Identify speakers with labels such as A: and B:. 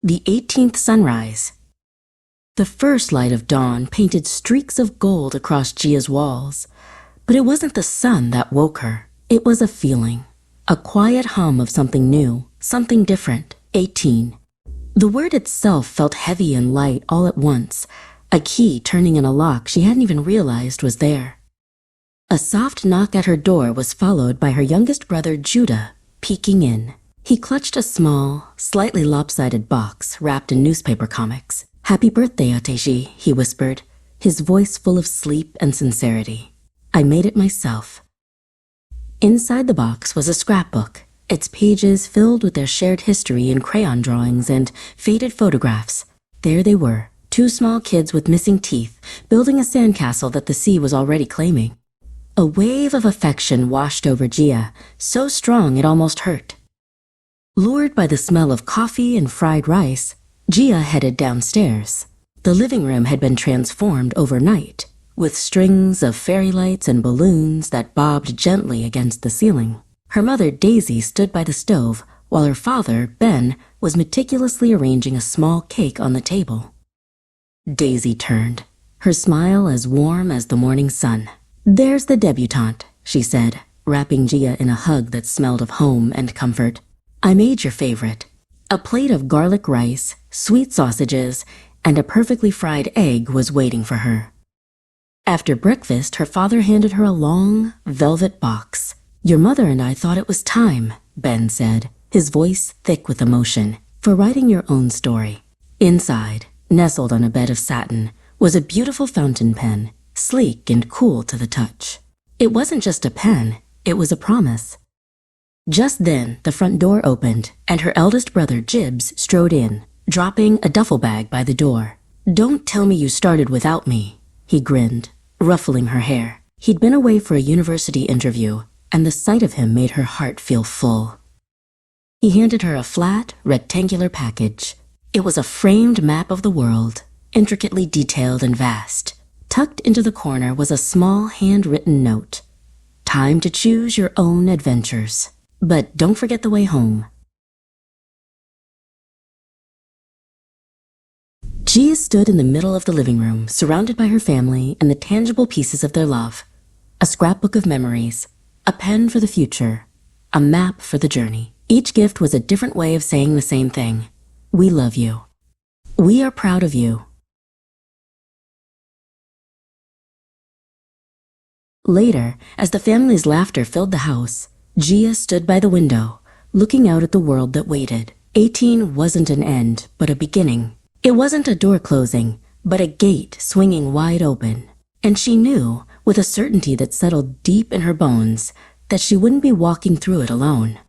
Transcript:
A: The 18th Sunrise. The first light of dawn painted streaks of gold across Gia's walls. But it wasn't the sun that woke her. It was a feeling. A quiet hum of something new, something different. 18. The word itself felt heavy and light all at once, a key turning in a lock she hadn't even realized was there. A soft knock at her door was followed by her youngest brother Judah, peeking in. He clutched a small, slightly lopsided box wrapped in newspaper comics. "Happy birthday, Ateji," he whispered, his voice full of sleep and sincerity. "I made it myself." Inside the box was a scrapbook, its pages filled with their shared history in crayon drawings and faded photographs. There they were, two small kids with missing teeth, building a sandcastle that the sea was already claiming. A wave of affection washed over Gia, so strong it almost hurt. Lured by the smell of coffee and fried rice, Gia headed downstairs. The living room had been transformed overnight, with strings of fairy lights and balloons that bobbed gently against the ceiling. Her mother, Daisy, stood by the stove, while her father, Ben, was meticulously arranging a small cake on the table. Daisy turned, her smile as warm as the morning sun. "There's the debutante," she said, wrapping Gia in a hug that smelled of home and comfort. "I made your favorite." A plate of garlic rice, sweet sausages, and a perfectly fried egg was waiting for her. After breakfast, her father handed her a long, velvet box. "Your mother and I thought it was time," Ben said, his voice thick with emotion, "for writing your own story." Inside, nestled on a bed of satin, was a beautiful fountain pen, sleek and cool to the touch. It wasn't just a pen, it was a promise. Just then, the front door opened, and her eldest brother, Jibbs, strode in, dropping a duffel bag by the door. "Don't tell me you started without me," he grinned, ruffling her hair. He'd been away for a university interview, and the sight of him made her heart feel full. He handed her a flat, rectangular package. It was a framed map of the world, intricately detailed and vast. Tucked into the corner was a small handwritten note. "Time to choose your own adventures. But don't forget the way home." Gia stood in the middle of the living room, surrounded by her family and the tangible pieces of their love. A scrapbook of memories, a pen for the future, a map for the journey. Each gift was a different way of saying the same thing. "We love you. We are proud of you." Later, as the family's laughter filled the house, Gia stood by the window, looking out at the world that waited. 18 wasn't an end, but a beginning. It wasn't a door closing, but a gate swinging wide open. And she knew, with a certainty that settled deep in her bones, that she wouldn't be walking through it alone.